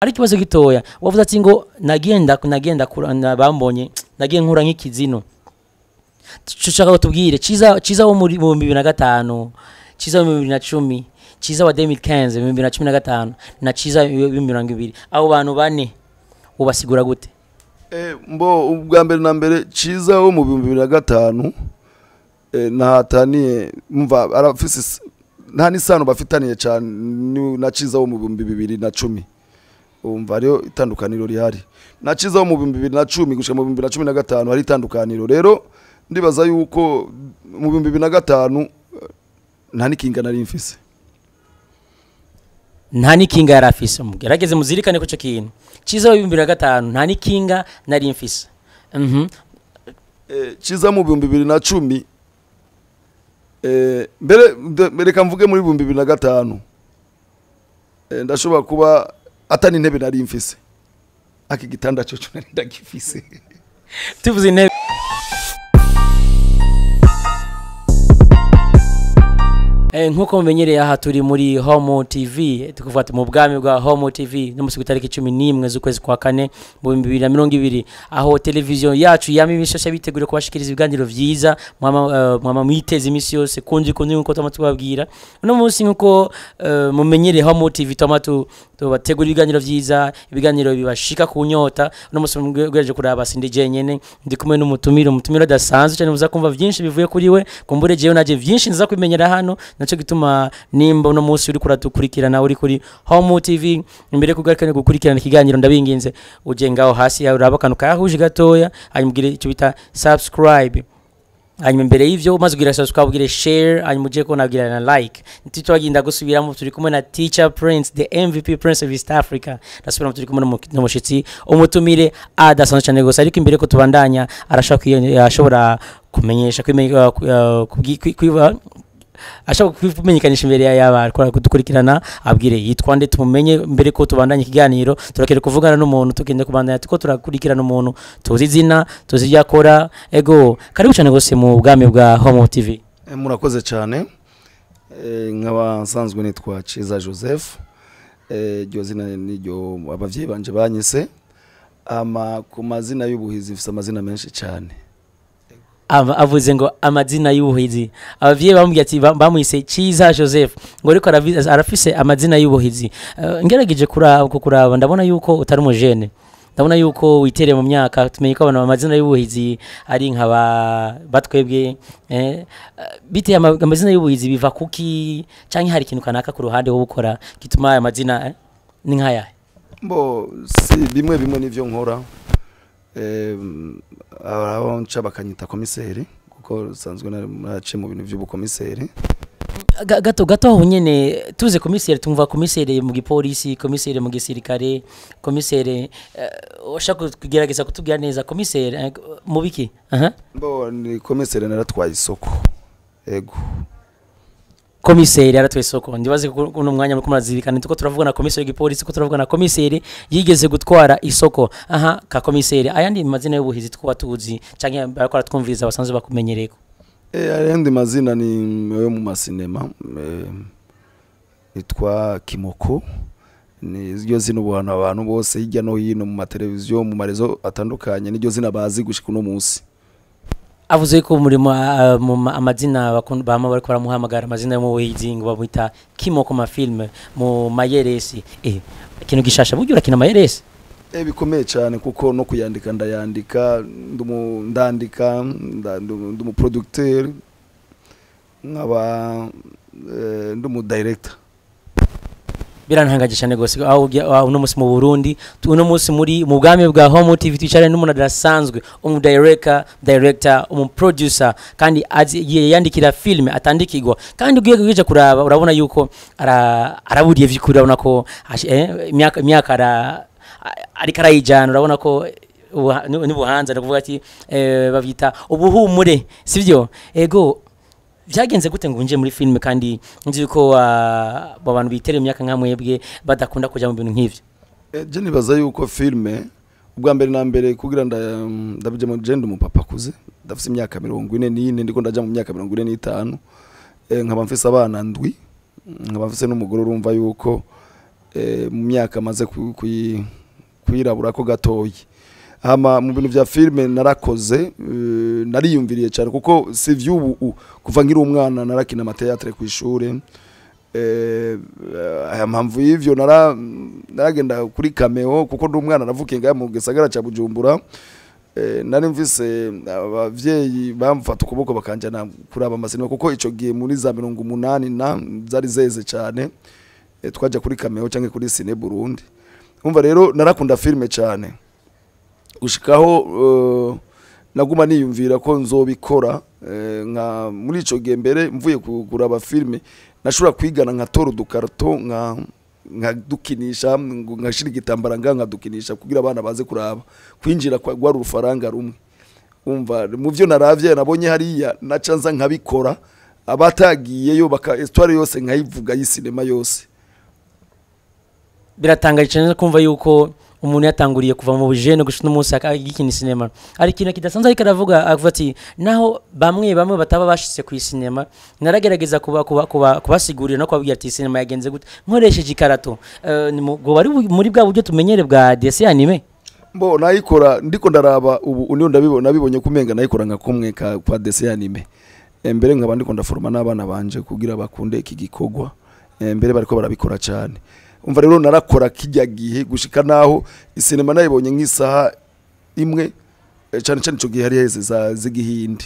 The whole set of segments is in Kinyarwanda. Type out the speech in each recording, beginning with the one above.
ari kibazo gitoya wavuze ati ngo nagenda kurana bambonye nagiye nkura nk'ikizino Chushaka kutubwire CIZA wo muri 2005 CIZA wo 2010 CIZA wa 2015 2015 na CIZA wa 2020 abo bantu bane ubasigura gute mbo ubwa mbere na mbere CIZA wo mu 2005 nahataniye mva arafise nta nisano bafitaniye cyane na CIZA wo mu 2010 umva ryo itandukaniro rihari na CIZA wo mu 2010 gushika mu 2015 hari itandukaniro rero ndibaza yuko mu 2005 nta nikinga nari mfise nta nikinga yarafise mugerageze muzirikane ko cyo kintu CIZA wo 2005 nta nikinga nari mfise CIZA mu 2010 mbere kamvuge muri 2005 ndashobora kuba atani intebe nari mfise akigitanda cyo nari ndagifise tuvuze intebe nkuko mumenyereye aha turi muri Homewood TV tukufata mu bwami bwa Homewood TV no musi gutariki 11 z'ukwezi kwa kane mu 2020 aho televiziyo yacu yamibishasha bitegure kubashikiriza ibiganiro vyiza mwama mwiteze imisi yose kundi nkuko tamatubabwira no musi nkuko mumenyereye Homewood TV tubategura ibiganiro vyiza ibiganiro bibashika kunyota no musi mwegereje kuraba sindi jenyene ndi kumwe n'umutumiro dasanzwe cyane muza kumva vyinshi bivuye kuri we kumbure jewe naje vyinshi nza kwimenyera hano naco gituma nimba no musi uri kuratukurikirana uri kuri Homewood TV imbere kugarikane gukurikirana ikiganiro ndabinginze uje ngaho hasi ya uraba kanu kahuje gatoya hanyumugire icyo bita subscribe hanyuma imbere y'ivyo umaze kugira subscribe ugire share hanyuma uje ko nagira na like ntitwaginda gusubiramo turi kumwe na Teacher Prince the MVP Prince of East Africa ndasubira turi kumwe n'umushitsi umutumire adasanzwe cyane gose ariko imbere ko tubandanya arashaka yashobora kumenyesha kwiva ashaka kumenyekanisha imbere y'abakora kudukurikirana abwire yitwande tumumenye mbere ko tubandanye ikiganiro turakere kuvugana n'umuntu tugende kubandanya tuko turakurikirana umuntu tuzi izina tuzi yakora ego karibu cyane gose mu bwami bwa Homewood TV murakoze cyane nkaba nsanzwe nitwa CIZA Joseph ryo zina niryo abavyeyi banje banyise ku mazina y'ubuhizi mfise amazina menshi cyane avuze ngo amazina y'ubuhizi abavye bamubwiye ati bamwise CIZA Joseph ngo ariko arafise amazina y'ubuhizi ngerageje kuraba ndabona yuko utari umujene ndabona yuko witereye mu myaka tumenye ko abantu amazina y'ubuhizi ari nkaba batwebwe bite amazina y'ubuhizi biva kuki canke hari ikintu kanaka ku ruhande wo gukora gituma aya mazina ni nkaya mbo si bimwe nivyo nkora aho nca bakanyita komiseri kuko sanzwe nace mu bintu by'ubukomiseri gato aho nyene tuze komiseri tumva komiseri mu gipolisi komiseri mu gisirikare komiseri ushaka kugerageza kutubwira neza komiseri mu biki mbo ni komiseri naratwaye isoko ego komiseri aratwe soko ndibaze kuno mwanya muri kumazirikana tuko turavugana komiseri y'igipolisi ko turavugana komiseri yigeze gutwara isoko ka komiseri ayandi mazina y'ubuhizi twaba tuzi canke barakora twumviriza basanzwe bakumenyereko ayandi mazina ni yo mu masinema itwa Kimoko ni yo zino buhana abantu bose hirya no hino mu mateleviziyo mu marezo atandukanye niryo zina bazi gushika uno munsi avuze ko muri amazina bama bariko baramuhamagara amazina yo mu buhizi ngo babita Kimoko ma film mu mayeresi ikintu gishasha buryo urakina mayeresi bikomeye cyane kuko no kuyandika ndayandika ndandika ndumu producteur nkaba ndumu director birantangaje cyane gose aho uno musi mu Burundi uno musi muri mu bwami bwa Homewood TV twicare n'umuntu adasanzwe director producer kandi yandikira film atandikirwa kandi ugiye kuje kuraba urabona yuko araburiye vyikuri urabona ko imyaka ariko arayijana urabona ko nibuhanza ndakuvuga ati bavyita ubuhumure sivyo ego vyagenze gute ngo unje muri film kandi nzi ko abantu bitere imyaka nkamwebwe badakunda kuja mu bintu nk'ivyo je nibaza yuko filme ubwa mbere na mbere kugira ndabije mu genda mu papa kuze ndafise imyaka 44 ndiko ndaja mu myaka 45 nkaba mfise abana ndwi nkaba mfise n'umugore urumva yuko mu myaka maze kuyirabura ko gatoyi. Hama mu bintu vya filme narakoze nariyumviriye cyane kuko si vy'ubu kuva nkiri umwana narakina amateatre ku ishure. Aya mpamvu y'ivyo naragenda kuri cameo kuko ndi umwana navukiye ngaha mu gisagara ca Bujumbura. Nari mvise abavyeyi bamfata ukuboko bakanjana kuraba amasinema kuko ico gihe muri za 80 na zari zeze cyane. Twaja kuri cameo canke kuri cine Burundi. Umva rero narakunda filme cyane gushikaho naguma niyumvira ko nzobikora nka muri ico gihe mbere mvuye kuraba filme nashobora kwigana nka tora udukarto nka dukinisha ngashira igitambara nka dukinisha kugira abana baze kuraba kwinjira kwa urufaranga rumwe. Umva mu byo naravye nabonye hariya nacanza nkabikora abatagiyeyo baka histoire yose nkayivuga y'isinema yose. Biratangaje cyane kumva yuko umuntu yatanguriye kuva mu bujene gushika umunsi akagikina sinema. Ari kintu kidasanzwe ariko aravuga avuga ati naho bamwe bataba bashitse ku sinema naragerageza kubasigurira no kubabwira ati sinema yagenze gute nkoresheje ikarato ngo bari muri bwa buryo tumenyere bwa dessin anime. Mbo nayikora ndiko ndaraba ubu niyo nabibonye kumenga nayikora nka kumwe kwa dessin anime. Mbere nkaba ndiko ndaforma n'abana banje kugira bakunde iki gikogwa. Mbere bariko barabikora cyane. Umva rero narakora kijya gihe gushika naho isinema nayibonye nk'isaha imwe cyane cyane ico gihe hari heze z'igihindi.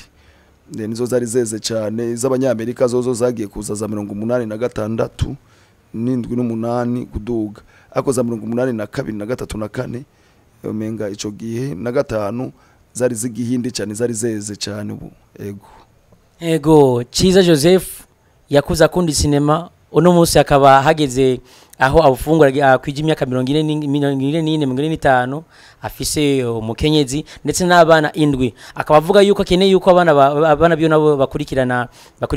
Nizo zari zeze cyane iz'abanyamerika zozo zagiye kuza za 86 n'indwi n'umunani kuduga ako za 82 na 2 na 3 na 4 umenga ico gihe na gatanu zari z'igihindi cyane zari zeze cyane ubu. Ego CIZA Joseph yakuza kundi sinema unomusi akaba hageze aho abufungura kwija imyaka 44 afise umukenyezi ndetse n'abana indwi. Akaba avuga yuko akeneye yuko abana byo nabo bakurikira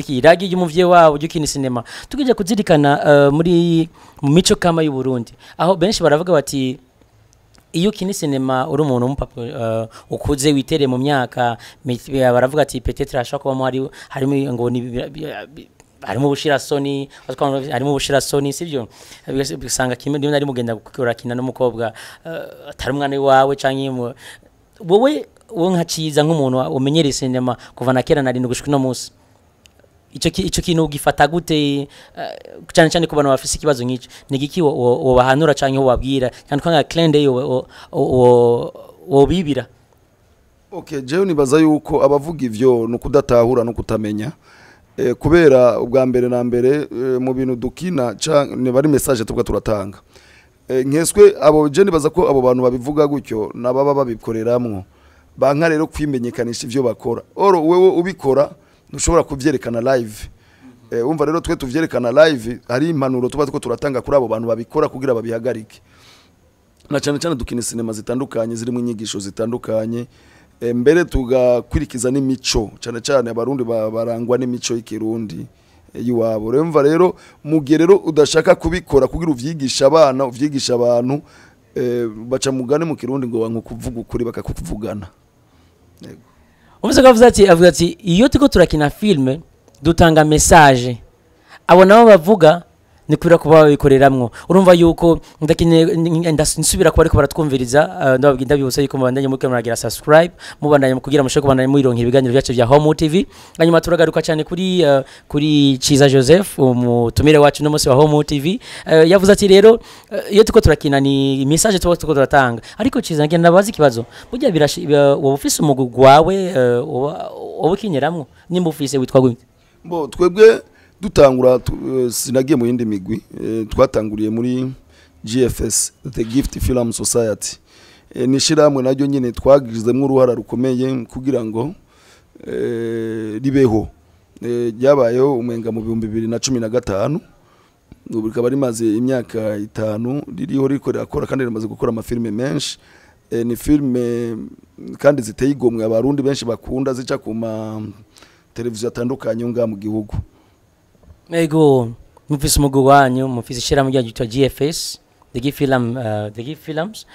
iragi y'umuvye wabo y'ukina sinema. Tukije kuzirikana muri mu mico kama y'u Burundi aho benshi baravuga bati iyo kini sinema uri umuntu umupapa ukuze witere mu myaka baravuga ati peut-être ashaka kuba harimo ngo harimo ubushirasoni harimo ubushirasoni sivyo bisanga kimwe ndimo nari mugenda gukora kina n'umukobwa atari umwana wawe canke wowe nka CIZA nk'umuntu umenyereye sinema kuva na kera nari gushika no munsi ico kintu gifata gute cyane cyane ku bantu bafise ikibazo nk'icyo ni giki wo bahanura canke wo babwira cyane ko nka client wo bibira. Okay, jewe nibaza yuko abavuga ivyo no kudatahura no kutamenya kubera ubwa mbere na mbere mu bintu dukina ne bari message tubwa turatanga nkeswe abo je nibaza ko abo bantu babivuga gutyo nababa babikoreramwo banka rero kwimenyekanisha ivyo bakora oro wewe ubikora ntushobora kuvyerekana live. Umva rero twe tuvyerekana live hari impanuro tuba tuko turatanga kuri abo bantu babikora kugira babihagarike na cyane cyane dukina sinema zitandukanye zirimo inyigisho zitandukanye. Mbere tugakurikiza n'imico cyane cyane abarundi barangwa n'imico y'ikirundi yiwabo. Remva rero mugerero udashaka kubikora kugira uvyigisha abana uvyigisha abantu baca mugane mu kirundi ngo wanko kuvuga ukuri bakakuvugana. Umusaga avuga ati iyo tuko turakina filme dutanga message abo nabo bavuga ni kubira kuba babikoreramwo. Urumva yuko ndasubira kuba ariko baratwumviriza ndabibutsa yuko mubandanye muri kamera subscribe mubandanye kugira mushaka kubandanye muri ironka ibiganiro byacu bya Homewood TV. Hanyuma turagaruka cyane kuri CIZA Joseph umutumire wacu no munsi wa Homewood TV. Yavuze ati rero iyo tuko turakina ni message tuko turatanga ariko CIZA ngenda bazi kibazo burya wowe ufise umugugu wawe wobukinyeramwo nimba ufise witwa gute? Bo twebwe dutangura sinagiye mu yindi migwi twatanguriye muri GFS The Gift Film Society nishiramwe naryo nyine twagizemwe uruhara rukomeye kugira ngo ribeho yabayeho umenga mu 2015 ubu bikaba rimaze imyaka 5 ririho rikorera kandi rimaze gukora amafilme menshi. Ni filme kandi ziteye igomwe abarundi benshi bakunda zica ku televiziyo atandukanye nga mu gihugu. Ego mufise umugu wanyu mufise ishirahamwe rya gitwa GFS The Gift Films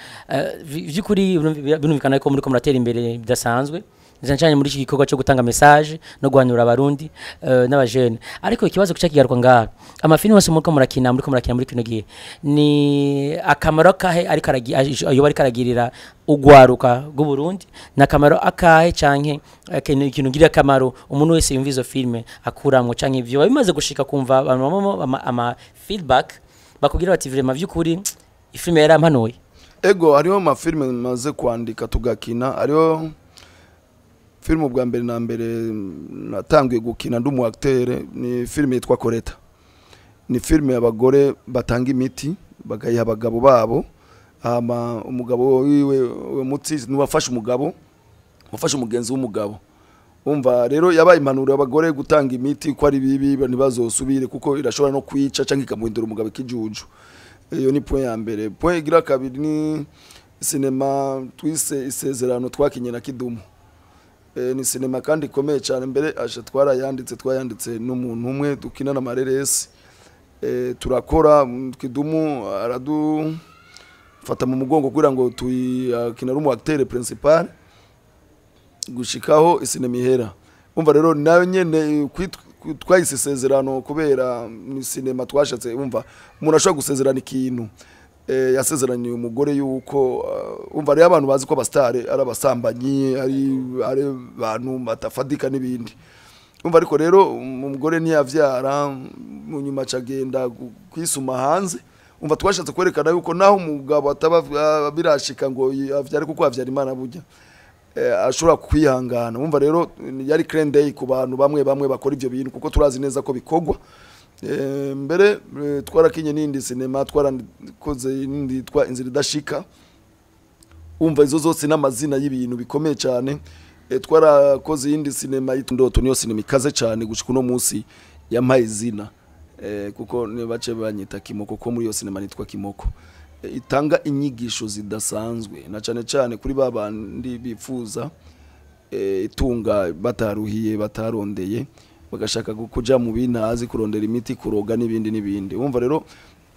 vyukuri birumvikana ko muri ko muratera imbere bidasanzwe cyane muri iki gikorwa cyo gutanga message no guhanura abarundi n'abajene. Ariko ikibazo kica kigaruka ngaha, amafilme yose muriko murakina muri kino gihe ni akamaro kahe ariko ayo bari karagirira ugwaruka rw'u Burundi, na kamaro akahe canke ikintu ngira akamaro umuntu wese yumva izo filme akuramwo, canke ivyo bimaze gushika kumva abantu ama feedback bakugira bati vraiment vy'ukuri ifilme yarampanuye. Ego hariho amafilme maze kwandika tugakina, hariho filme bwa mbere na mbere natanguye gukina ndi umu acteur, ni filme yitwa Koreta. Ni filme y'abagore batanga imiti bagayiha abagabo babo, ama umugabo wiwe mutsi niwafasha umugabo wafasha umugenzi w'umugabo. Umva rero yabaye impanuro y'abagore gutanga imiti ko ari bibi ntibazosubire kuko irashobora no kwica canke ikamuhindura umugabo ikijuju. Iyo ni point ya mbere. Point igira kabiri ni cinema twise Isezerano twakinye na Kidumu. Ni cinema kandi ikomeye cyane, mbere asha twayanditse n'umuntu umwe dukina na mareresi. Turakora Kidumu aradufata mu mugongo kugira ngo tuyakina rumu acteur principal gushikaho cinema ihera. Umva rero nayo nyene twayise Isezerano kubera ni cinema twashatse. Umva umuntu ashobora gusezerana ikintu yasezeranye umugore yuko umva rero abantu bazi ko abastare ari abasambanyi ari abantu batafadika n'ibindi. Umva ariko rero umugore ntiyavyara mu nyuma cagenda kwisuma hanze. Umva twashatse kwerekana yuko naho umugabo ataba birashika ngo avyare kuko avyara Imana burya ashobora kwihangana. Umva rero yari clean day ku bantu bamwe bakora ivyo bintu kuko turazi neza ko bikogwa. Mbere twarakinye n'indi cinema twarakoze n'indi twa Inzira idashika. Umva izo zose n'amazina y'ibintu bikomeye cyane. Twarakoze iyindi cinema y'indoto, niyo cinema ikaze cyane gushika unomusi yampaye izina kuko ne bace banyita Kimoko, ko muri iyo cinema nitwa Kimoko. Itanga inyigisho zidasanzwe na cyane kuri babandi bifuza itunga bataruhiye batarondeye bagashaka kuja mu binazi kurondera imiti kuroga n'ibindi. Umva rero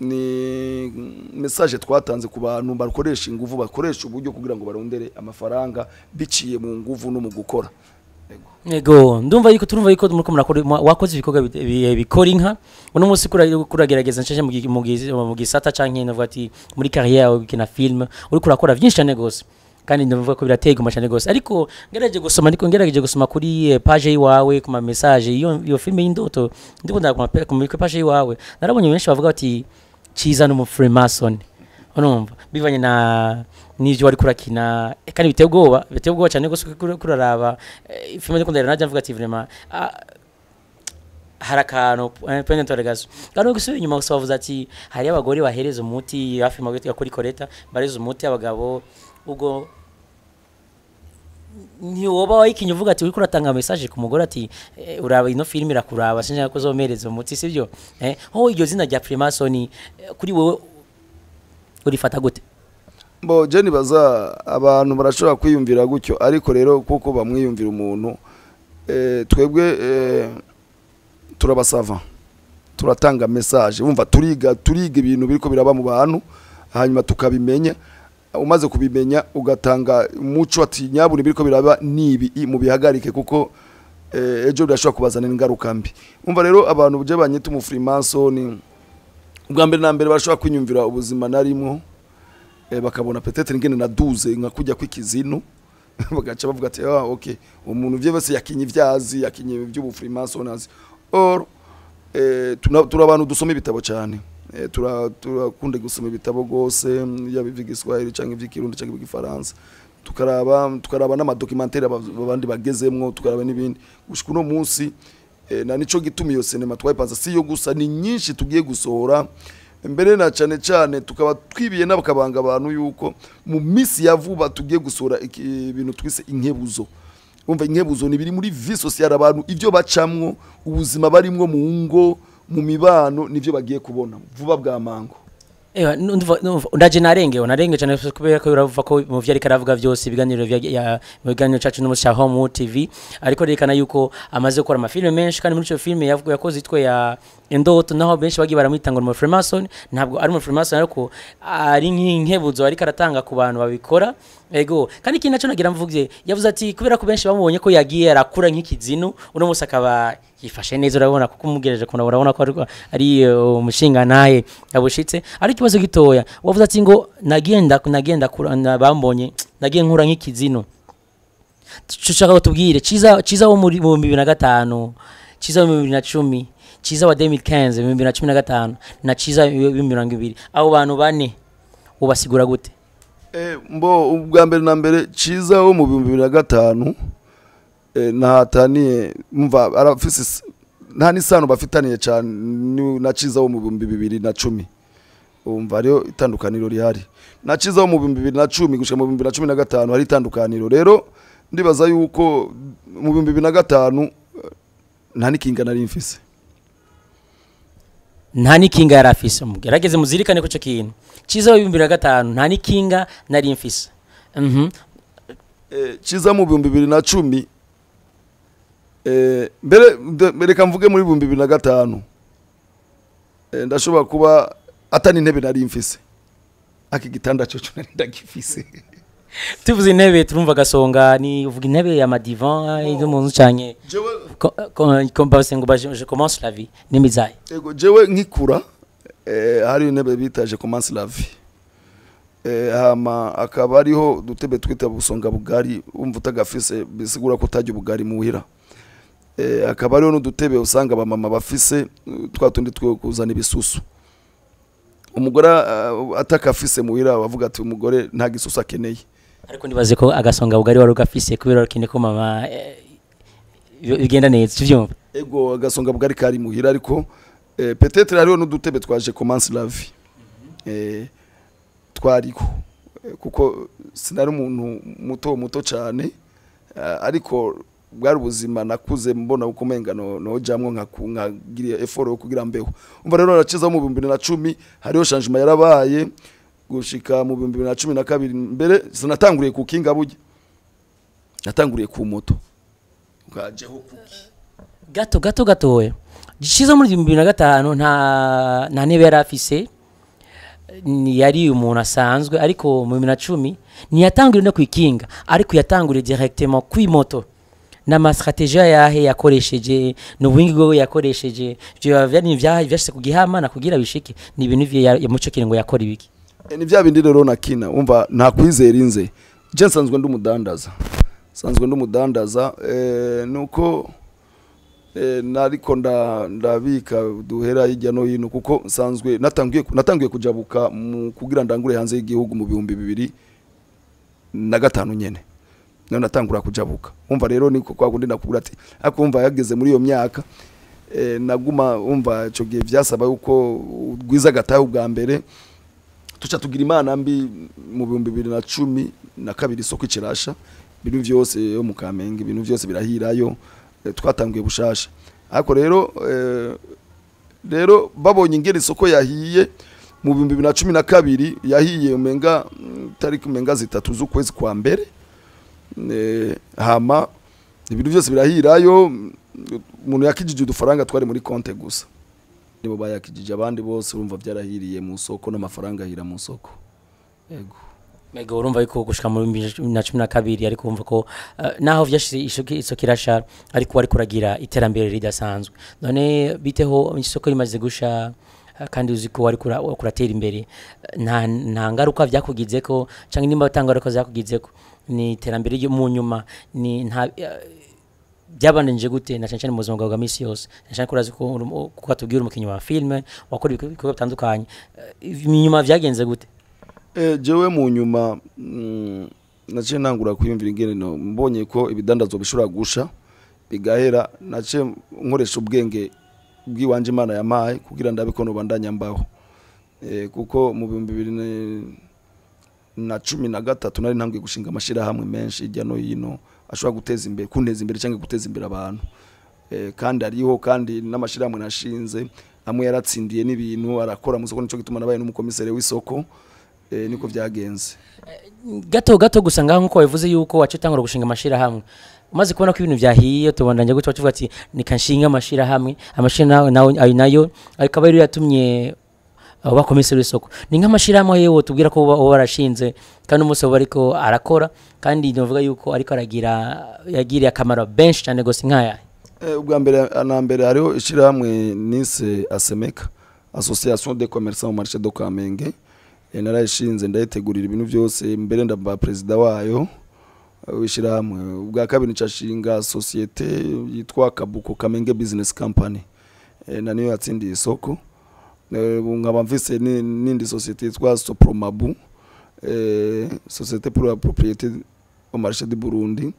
ni message twatanze ku bantu bakoresha ingufu, bakoresha uburyo kugira ngo barondere amafaranga biciye mu nguvu no mu gukora. Ego ndumva yuko turumva yuko muriko murakora wakoze ibikorwa bikora inka uno munsi kuragerageza nshanje mu gisata canke navuga ati muri carrière yawe bikina film uri kurakora vyinshi cyane gose, kandi ndavuga ko biratega umashane gose. Ariko ngerageje gusoma kuri page yiwawe kuma message iyo film y'indoto ndikunda ku page yiwawe narabonye benshi bavuga ati CIZA no mu FREEMASON, urumva bivanye na nivyo wari kurakina kandi biteye ubwoba cyane gose kuraraba film ndikunda naje mvuga ati vraiment harakano pende toregazo kandi gusubiye inyuma gusavuza ati hari abagore bahereza umuti hafi magati ya kuri Koreta bareza umuti abagabo ubwo ni woba wayikinye uvuga ati uri kuratanga message ku mugore ati uraba ino film irakuraba sinja ko zomereza umuti sivyo iryo zina rya FREEMASON kuri wowe urifata gute? Bo je nibaza abantu barashobora kwiyumvira gutyo, ariko rero kuko bamwiyumvira umuntu twebwe turabasava turatanga message. Umva turiga ibintu biriko biraba mu bantu hanyuma tukabimenya. Umaze kubimenya ugatanga umuco ati nyaburi biriko biraba nibi mu bihagarike kuko ejo birashobora kubazana ingaruka mbi. Umva rero abantu buje banyita mu FREEMASON ubwa mbere na mbere barashobora kwinyumvira ubuzima narimo bakabona peut-être ngene naduze nka kujya kwikizino bagaca bavuga ati okay umuntu vye bose yakinye ivyazi yakinye by'ubu FREEMASON azi or turabantu dusoma ibitabo cyane. Turakunda gusoma ibitabo gose yabivuga Igiswahili canke ivy'ikirundi canke ivy'igifaransa, tukaraba n'amadocumentary abandi bagezemwo, tukaraba n'ibindi gushika uno munsi. Na nico gituma iyo cinema twayipanza si yo gusa, ni nyinshi tugiye gusohora mbere na cyane tukaba twibiye n'abakabanga abantu yuko mu misi ya vuba tugiye gusohora ibintu twise inkebuzo. Umva inkebuzo ni biri muri vie sociale abantu ivyo bacamwo ubuzima barimwo mu ngo mu mibano nivyo bagiye kubona vuba bwa mango. Ndaje narenge cyane kubera ko uravuga ko mu vyari karavuga byose ibiganiro cyacu no cya Homewood TV, ariko rekana yuko amaze gukora amafilme menshi kandi muri cyo filme yavuga yakoze itwe ya indoto naho benshi bagiye baramwita ngo mu Freemason ntabwo ari mu Freemason ariko ari nk'inkebuzo ari karatanga ku bantu babikora ego kandi ikindi naco nagira mvuge yavuze ati kubera ko benshi bamubonye ko yagiye arakura nk'ikizinu uno musi akaba yifashe neza urabona kuko umugereje ko urabona ko ari umushinga naye yabushitse ari kibazo gitoya wavuze ati ngo nagenda bambonye nagiye nkura nk'ikizinu tushaka tubwire CIZA wo muri 2005 CIZA wo 2010 CIZA wa 2015 2015 na CIZA 2020 abo bantu bane ubasigura gute mbo ubwa mbere na mbere CIZA wo mu 2005 nahataniye mva arafise nta nisano bafitaniye cyane na CIZA wo mu 2010 umva rero itandukaniro rihari na CIZA wo mu 2010 gushika mu 2015 hari itandukaniro rero ndibaza yuko mu 2005 nta nikinga nari mfise nta nikinga yarafise mugerageze muzirikane ko cyo kintu CIZA wo 2005 nta nikinga nari mfise CIZA mu 2010 mbere kamvuge muri 2005 ndashobora kuba atani intebe nari mfise akigitanda cyo nari ndagifise tuvuze intebe turumva gasonga ni uvuga intebe ya madivan izo munzu cyanye je commence la vie nimizaye ego jewe nkikura hari intebe bitaje commence la vie hama akaba ariho dutebe twita busonga bugari umva utagafise bisigura ko utajya ubugari muhira akaba ariho n'udutebe usanga abamama bafise twatundi twe kuzana ibisusu umugore atakafise muhira wavuga ati umugore nta gisusu akeneye ariko ndibaze ko agasonga bugari wari ugafise kubera kine ko mama bigenda neza cyvyumva ego agasonga bugari kari muhira ariko peut-être hariho n'udutebe twaje commence la vie twariko kuko sinari umuntu muto cyane ariko bwari ubuzima nakuze mbona ukumenga no jamwe nkagiriye effort yo kugira mbeho umva rero naciza mu 2010 hariho changement yarabaye gushika mu 2012 mbere sinatanguriye ku kinga burya natanguriye ku moto ukajeho kuki gato CIZA muri 2005 nta ntebe yarafise yari umuntu asanzwe ariko mu 2010 ntiyatanguriye no kwikinga ariko yatanguriye directement ku moto nama strategia yahe yakoresheje n'ubwingi bwo yakoresheje byo vyashise kugihama na kugira bishike ni ibintu vye muco kire ngo yakora ibiki ni bya bindi rero nakina umva nta kwizera inze je nsanzwe ndumudandaza nuko nariko ndabika duhera hirya no hino kuko nsanzwe natangiye kujabuka kugira ndangure hanze y'igihugu mu 2005 nyene none natangura kujabuka umva rero niko kwa gundi nakubura ati akumva yageze muri iyo myaka naguma umva cyo gihe vyasaba yuko gwiza gataye ubwa mbere tuca tugira imana mbi mu 2010 na kabiri soko ikirasha ibintu vyose yo mu Kamenge ibintu vyose birahirayo twatangiye bushasha ariko rero babonye ingere isoko yahiye mu 2012 yahiye umenga tariki umenga zitatu z'ukwezi kwa mbere hama ibintu byose birahirayo umuntu yakijije udufaranga twari muri konte gusa nibo bayakijije abandi bose urumva byarahiriye mu soko n'amafaranga ahira mu soko mego urumva yuko gushika mu 2012 ariko umva ko naho vyashise isoko kirasha ariko wari kuragira iterambere ridasanzwe none biteho isoko rimaze gusha kandi uziko wari kuratera imbere nta ngaruka vyakugizeko canke nimba batangaruka zakugizeko ni iterambere ryo mu nyuma ni nta byabanije gute na cyane mu buzima bwa misi yose cyane kurazi ko atubwira umukinyi wa filme wakora ibikorwa bitandukanye inyuma vyagenze gute jewe mu nyuma nace nangura kwiyumvira ingene no mbonye ko ibidandazo bishobora gusha bigahera nace nkoresha ubwenge bwiwanje Imana yamaye kugira ndabikono bandanya mbaho kuko mu 2013 nari ntangiye gushinga amashirahamwe menshi ijya no hino ashobora guteza imbere kunteza imbere cyangwa guteza imbere abantu kandi ariho kandi n'amashirahamwe nashinze amwe yaratsindiye n'ibintu arakora mu soko nico gituma nabaye n'umukomisere w'isoko niko vyagenze gato gusa ngaho nkuko bivuze yuko wacitangura gushinga amashirahamwe umaze kubona ko ibintu byahiye tubandanye gutwa tuvuga ati nikanshinga amashirahamwe amashirahamwe nayo akaba ari yatumye bakomisera isoko ni nk'amashirahamwe yewe tubwira ko barashinze kandi umunsi bariko arakora kandi novuga yuko ariko yagiriye akamaro benshi cyane gose nkaya ubwa mbere anambere hariho ishirahamwe nise asemeka Association des commerçants au marché de Kamenge narayishinze ndayitegurira ibintu byose mbere ndaba president wayo wishirahamwe ubwa kabiri ncashinga societe yitwa Kabuko Kamenge Business Company na niyo yatsindiye isoko nkaba mfise n'indi societe yitwa Sopromabu societe pour la propriété au marché du Burundi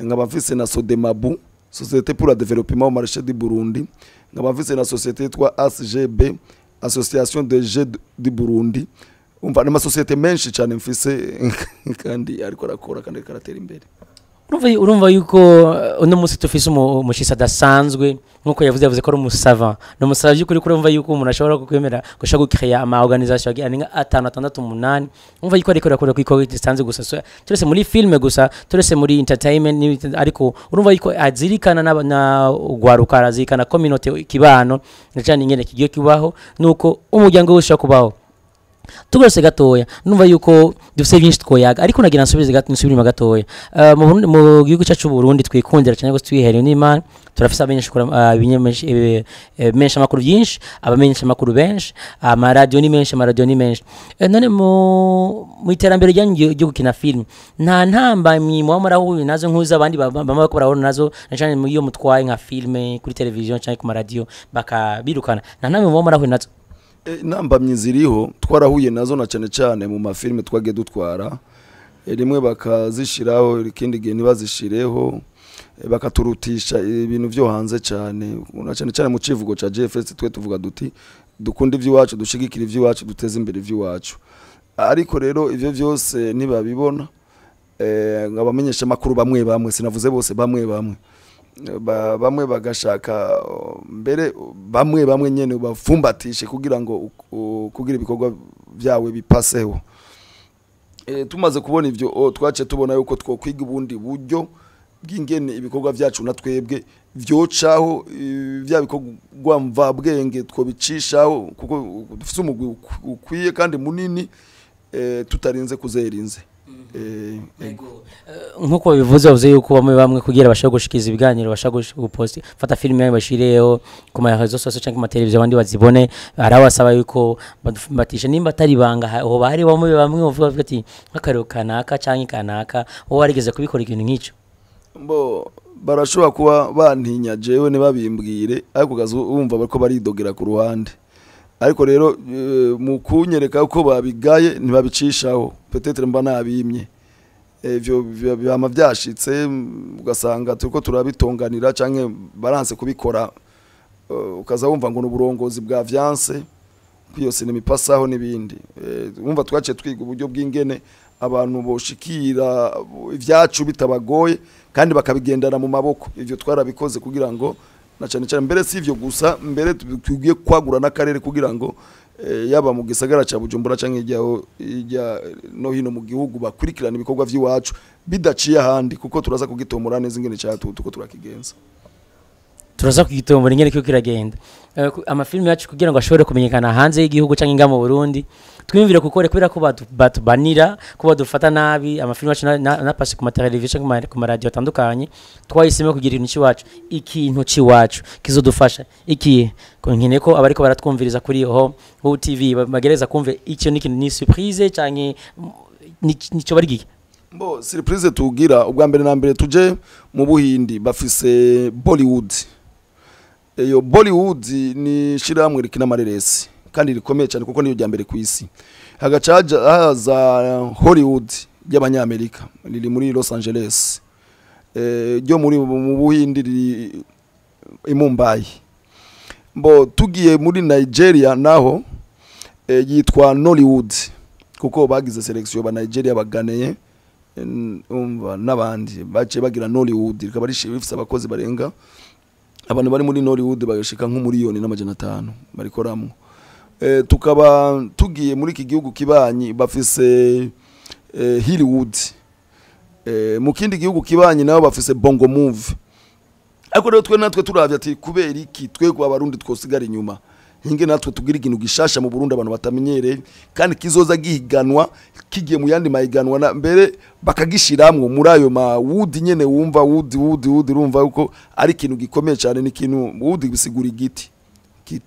nkaba mfise na Sodemabu societe pour le développement au marché du Burundi nkaba mfise na societe yitwa ASGB Association des Jeux du Burundi umva n'ama societe menshi cyane mfise kandi ariko arakora kandi karatera imbere urumva yuko unomusi tufise umushisa dasanzwe nkuko yavuze ko ari umusava no musavye kuri urumva yuko umuntu ashobora kukwemera gushaka gukreya ama organisation aninga 5-6-8 umva yuko ariko arakora kwiko distanze gusa turese muri filme gusa turese muri entertainment ariko urumva yuko azirikana na ugwaruka azirikana community kibano cyane ingene kigiye kibaho nuko umuryango wose kubaho tugose gatoya numva yuko dufise byinshi twoyaga ariko nagira nsubirima gatoya mu gihugu cyacu Burundi twikundira cyane go twihereye n'Imana turafise abenshi menshi amakuru byinshi abamenyesha amakuru benshi amaradio ni menshi none mu iterambere ryo gukina film nta ntamba mwimo marahuye nazo nkuza abandi bama ko barabona nazo cyane mu iyo mutwaye nka filme kuri television cyane ku maradio bakabirukana nta ntamba mwimo marahuye nazo namba myiziriho twarahuye nazo na cyane mu mafilme twage dutwara rimwe bakazishiraho ikindi gihe ntibazishireho bakaturutisha ibintu byo hanze cyane cyane mu civugo ca JFS twe tuvuga duti dukunda ivy'iwacu dushigikira ivy'iwacu duteze imbere ivy'iwacu ariko rero ivyo byose ntibabibona ngabamenyesha makuru bamwe sinavuze bose bamwe bagashaka mbere bamwe nyene bafumbatishe kugira ngo kugira ibikorwa byawe bipaseho tumaze kubona ivyo twace tubona yuko twokwiga ubundi buryo bw'ingene ibikorwa byacu na twebwe vyocaho bya bikorwa mva bwenge twobicishaho kuko dufise umugwi ukwiye kandi munini tutarinze kuzerinze nkuko bivuze uvuze yuko bamwe kugira bashaka gushikiza ibiganiro bashaka gupost fata film yawe bashireho ku ma réseaux sociaux cyangwa ma televiziyo abandi bazibone arabasaba yuko batisha nimba atari ibanga aho bari bamwe bavuga ati nk'akarero kanaka cyangwa kanaka wowe warigeze kubikora ikintu nk'icyo barashobora kuba bantinya jewe ne babimbwire ariko gazo umva bariko baridogera ku ruhande ariko rero mu kunyereka uko babigaye ntibabicishaho peut-être mba nabimye ivyo byama byashitse ugasanga turiko turabitonganira canke baranse kubikora ukaza wumva ngo n'uburongozi bwa vyanse kwiyose n'imipasaho nibindi wumva twace twiga uburyo bw'ingene abantu boshikira ivyacu bitabagoye kandi bakabigendana mu maboko ivyo twarabikoze kugira ngo na cyane mbere si ivyo gusa mbere tugiye kwagura n'akarere kugira ngo yaba mu gisagara ca Bujumbura canke ijya no hino mu gihugu bakurikirana ibikorwa vy'iwacu bidaciye ahandi kuko turaza kugitomora neza ingene cyatu tuko turakigenza turaza kugitombora ingene cyo kiragenda amafilme yacu kugira ngo ashobore kumenyekana hanze y'igihugu canke inga mu Burundi twimvire kukore kubera ko batubanira ko badufata nabi amafilme yacu na passe ku mateleviziyo ku radio atandukanye twahisemo kugira ibintu ciwacu ikintu ciwacu kizodufasha iki nkene ko abariko baratwumviriza kuri Homewood TV bagereza kumve icyo ni surprise canke nico bari surprise tugira ubwa mbere na mbere tuje mu Buhindi bafise Bollywood iyo Bollywood ni shiramwe rikina amareresi kandi rikomeye cyane kuko niyo rya mbere ku isi hagacaja haza Hollywood y'abanyamerika riri muri Los Angeles ryo muri mu Buhindi i Mumbai tugiye muri Nigeria naho yitwa Nollywood kuko bagize selection ba Nigeria baganeye umva nabandi bace bagira Nollywood rikaba rifise abakozi barenga abantu bari muri Nollywood bagashika nk'umuriyoni n'500 barikoramwe tukaba tugiye muri iki gihugu kibanyi bafise Hollywood mu kindi gihugu kibanye nabo bafise bongo move. Ariko rero twe natwe turavye ati kubera iki twego abarundi twosigara inyuma, hinge natwe tugira ikintu gishasha mu Burundi abantu batamenyereye kandi kizoza gihiganwa kigiye mu yandi mahiganwa na mbere bakagishiramwo muri ayo ma wood nyene wumva wood urumva uko ari ikintu gikomeye cyane, ni ikintu wood bisigura igiti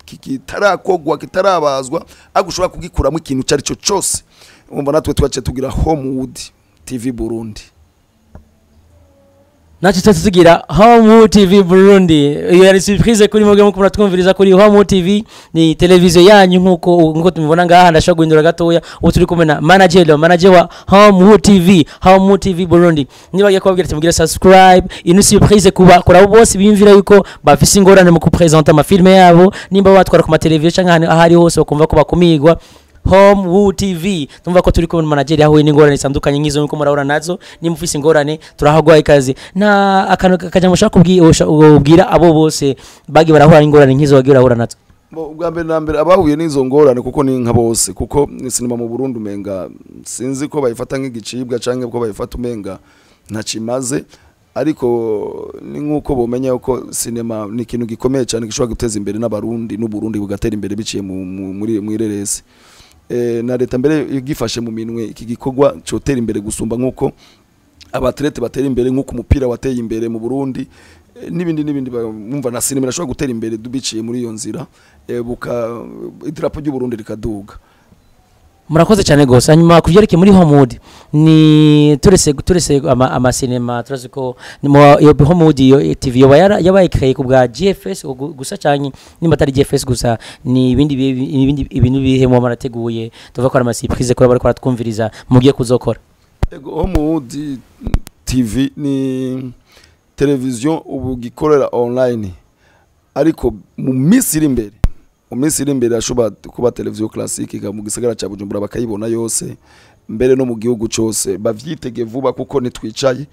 kitarakogwa kitarabazwa agushobora kugikuramo ikintu cyari cyo cyose. Umva natwe twace tugira Homewood TV Burundi. Nacho tugira Homewood TV Burundi. Iyo yari surprise kuri mwebwe muko muratwumviriza kuri Homewood TV, ni televiziyo yanyu nkuko tumibona ngaha. Ndashaka guhindura gatoya ubu turi kumwe na manager wa Homewood TV Burundi. Nibagiye kubabwira ati mugire subscribe, ino surprise kuba kora bose bimvira yuko bafise ingorane mu kupresenta amafilme yabo, nimba batwara ku mateleviziyo cyangwa ahari hose bakumva ko bakumigwa. Homewood TV tumva ko turi ko manager yahuye n'ingorane zitandukanye ngizo nuko murahura nazo, ni mufise ingorane turahagwa ikaze na akantu kaja mushaka kubwira abo bose bagi barahura ingorane ngizo bagira barahura nazo. Ubwa mbere na mbere abahuye n'izo ngorane kuko ni nka bose, kuko sinema mu Burundi umenga sinzi ko bayifata nk'igicibwa canke ko bayifata umenga ntacimaze, ariko ni nkuko bomenya uko sinema ni ikintu gikomeye cyane gishobora guteza imbere n'abarundi n'Uburundi bugatera imbere biciye muri reresi. Na leta mbere igifashe mu minwe iki gikorwa cyotera imbere gusumba nkuko abatlete batera imbere nkuko umupira wateye imbere mu Burundi, nibindi bumva na sinema irashobora gutera imbere dubiciye muri iyo nzira, buka idarapo ry'u Burundi rikaduga. Murakoze cyane gose. Hanyuma kuvyereke muri Homewood ni turese amasinema turazi ko iyo Homewood TV yabaye créé ku bwa GFS gusa cyane, nimba atari GFS gusa ni ibintu bihemo marateguye tuva ko ari amasiprise ko bari kwaratwumviriza mugiye kuzokora. Homewood TV ni television ubu gikorera online, ariko mu minsi iri imbere ashobora kuba televiziyo classique mu gisagara cya Bujumbura bakayibona yose, mbere no mu gihugu cyose bavyitege vuba kuko nitwicaye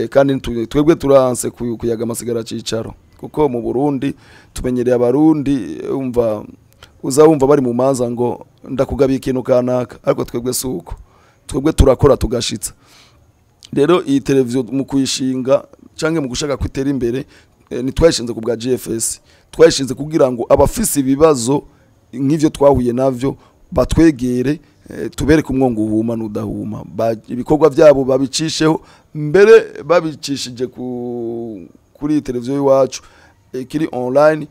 kandi twebwe turanse kuyaga amasigara cicaro, kuko mu Burundi tumenyereye abarundi uzawumva bari mu manza ngo ndakugabiye ikintu kanaka, ariko twebwe suko, twebwe turakora tugashitsa. Rero iyi televiziyo mu kuyishinga canke mu gushaka kwitera imbere nitwashinze ku bwa GFS, twashinze kugira ngo abafise ibibazo nk'ivyo twahuye navyo batwegere, tubereke umwongo uhuma n'udahuma, ibikorwa byabo babicisheho mbere babicishije kuri televiziyo yacu kiri online,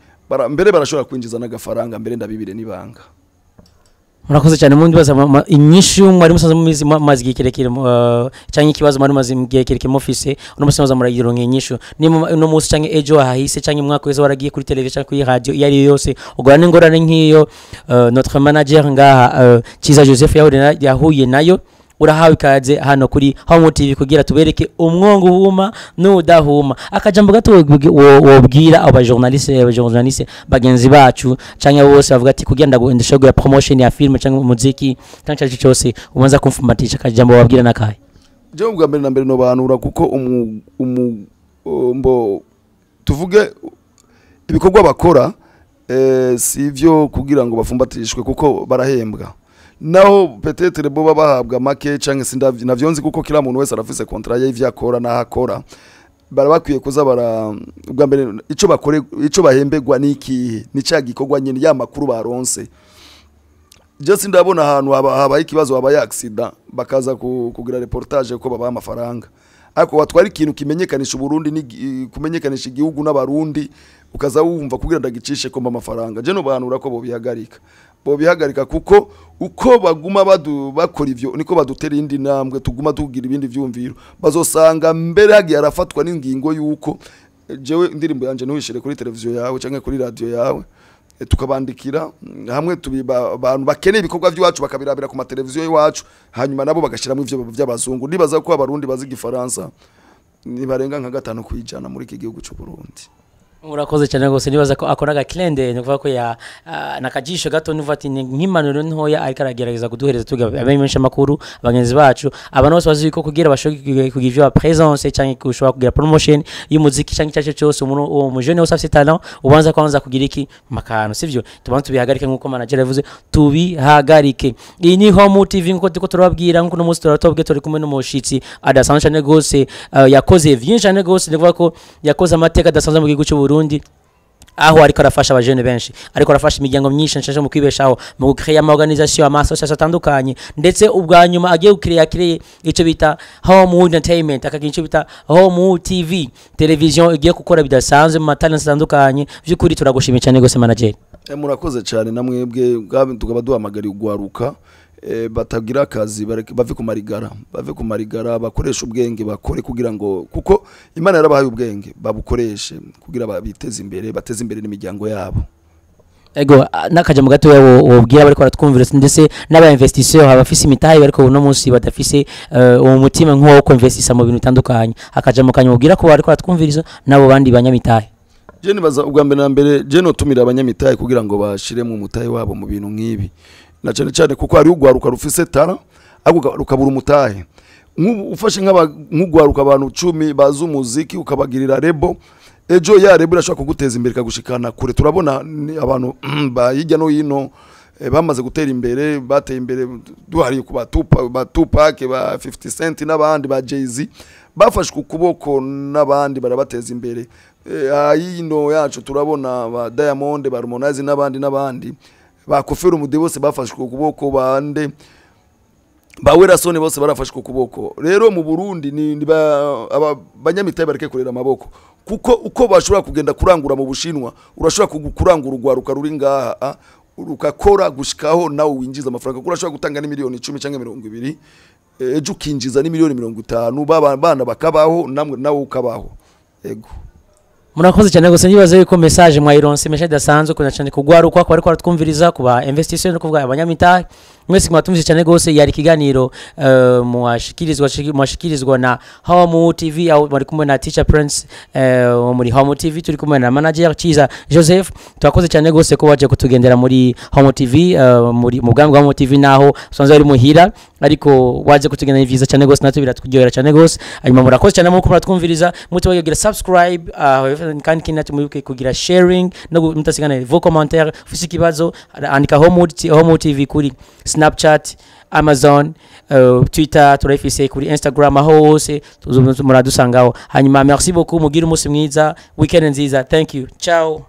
mbere barashobora kwinjiza n'agafaranga mbere ndabibire nibanga. Murakoze cyane mundi baza inyishu mwari musanze mu mizi mazi gikirekire cyangwa ikibazo mwari mazi gikirekire mu office uno musanze murayironke inyishu ni no musi cyangwa ejo hahise cyangwa mwaka wese waragiye kuri televiziyo kuri radio yari yose ugora n'ingorane nk'iyo notre manager ngaha CIZA Joseph yahuye nayo, urahawe ikaze hano kuri Homewood TV kugira tubereke umwongo uhuma n'udahuma. Akajambo gato wobwira aba journaliste bagenzi bacu cyangwa bose bavuga ati kugira ndashobora promotion ya film cyangwa umuziki cyangwa cyose ubanza kumfumatisha, akajambo wabwira nakaye? Je ubwa mbere na mbere no banura kuko tuvuge ibikorwa bakora sivyo kugira ngo bafumbatishwe kuko barahembwa, naho peut-être bo bahabwa make canke sindavye navyonzi kuko kila muntu wese arafise contrat y'ivyo akora na hakora, barabakwiye kuza ubwa mbere ico bahembegwa niki ni ca gikorwa nyene ya makuru baronse. Je sindabona ahantu haba ikibazo haba accident bakaza kugira reportage ko baba amafaranga, ariko watwari ikintu kimenyekanisha Burundi ni kumenyekanisha igihugu n'abarundi ukaza wumva kugira ndagicishe ko amafaranga. Je no banura ko bobihagarika kuko uko baguma bakora ivyo niko badutera indi ntambwe tuguma tugira ibindi vyumviro, bazosanga mbere hagiye arafatwa n'ingingo yuko jewe indirimbo yanje ntuishire kuri televiziyo yawe canke kuri radio yawe, tukabandikira hamwe abantu bakeneye ibikorwa by'iwacu bakabirabira ku mateleviziyo y'iwacu, hanyuma nabo bagashiramo ivyo by'abazungu. Nibaza ko abarundi bazi igifaransa nibarenga nka 5% muri iki gihugu cy'u Burundi. Murakoze cyane gose nibaza ko akora gaklende no kuvuga ko ya nakajisho gato nuvati nk'impanuro ntoya ariko aragerageza kuduhereza tugabamenyesha makuru abagenzi bacu abantu bose bazi ko kugira bashoboye kugira iyo presence cyangwa kushobora kugira promotion y'umuziki cyangwa icyaje cyose umuntu umujene wose afite talent ubanza kwanza kugira iki makano sivyo tubanza tubihagarike nkuko manager yavuze tubihagarike. Iyi ni Homewood TV nkuko tuko turababwira nkuko n'umunsi turatobwe turi kumwe n'umushitsi adasanzwe cyane gose yakoze vyinshi cyane gose ndavuga ko yakoze amateka adasanzwe mu gihugu cy'u Burundi aho ariko arafasha abajene benshi ariko arafasha imiryango myinshi nshasha mu kwibeshaho mu gukreya ama organisation amasosiyete atandukanye ndetse ubwa nyuma agiye gukreya ico bita Homewood Entertainment akagira ico bita Homewood TV television igiye gukora bidasanzwe mu matalent atandukanye vy'ukuri turagushimiye cyane gose manager. Murakoze cyane namwebwe tukaba duhamagara ugwaruka batagira akazi bave ku marigara bakoresha ubwenge bakore kugira ngo kuko Imana yarabahaye ubwenge babukoreshe kugira babiteze imbere bateze imbere n'imiryango yabo. Ego nakaje mu gato wobwira bariko baratwumvira ndetse n'aba investisseurs abafise imitahe bariko unomusi badafise uwo mutima nk'uwo ko investisa mu bintu bitandukanye akaje mu kanya mubwira ko bariko baratwumviriza nabo bandi banyamitahe. Je nibaza ubwa mbere na mbere je no tumira abanyamitahe kugira ngo bashire mu mutahe wabo mu bintu nk'ibi na cyane kuko ari ugwaruka rufise tara rukabura umutahe ufashe nk'ugwaruka abantu 10 bazi umuziki ukabagirira rebo ejo ya rebo irashaka kuguteza imbere kagushikana kure. Turabona abantu bayijya no yino bamaze gutera imbere bateye imbere duhari ku Tupac ba 50 Cent n'abandi ba Jay-Z bafashwe ukuboko n'abandi barabateza imbere. Yino yacu turabona ba Diamond ba Harmonize n'abandi bakofera umude bose bafashwe ukuboko bande bawerasone bose barafashwe ukuboko. Rero mu Burundi ni abanyamitaye bareke kurera amaboko kuko uko bashobora kugenda kurangura mu Bushinwa urashobora kurangura ugwaruka ruri ngaha rukakora gushikaho nawe winjiza amafaranga kuko urashobora gutanga ni miliyoni 10 cyangwa 20 ejo ukinjiza ni miliyoni 50 bana bakabaho namwe nawe ukabaho. Ego murakoze cyane gose nibaze yuko message mwayironse message dasanzwe kuna cyane kugwaruka ko ariko twumviriza kuba investisseurs no kuvuga abanyamitahe mwese mwatumvise cyane gose yari Ikiganiro mwashikirizwa na Homewood TV au bari kumwe na Teacher Prince muri Homewood TV turi kumwe na manager CIZA Joseph. Twakoze cyane gose ko waje kutugendera muri Homewood TV muri mugambi wa Homewood TV naho sanzwe ari muhira ariko waje kutugendera vyiza cyane gose natwe biratugyohera cyane gose. Hanyuma murakoze cyane mu kumwatwumviriza mutwagira subscribe kandi kinatu mubuke kugira sharing no mutasigana vos commentaires ufise kibazo andika Homewood TV kuri Snapchat, Amazon, Twitter, turayifise kuri Instagram aho hose muradusangaho. Hanyuma merci beaucoup mugira umunsi mwiza weekend nziza. Thank you. Ciao.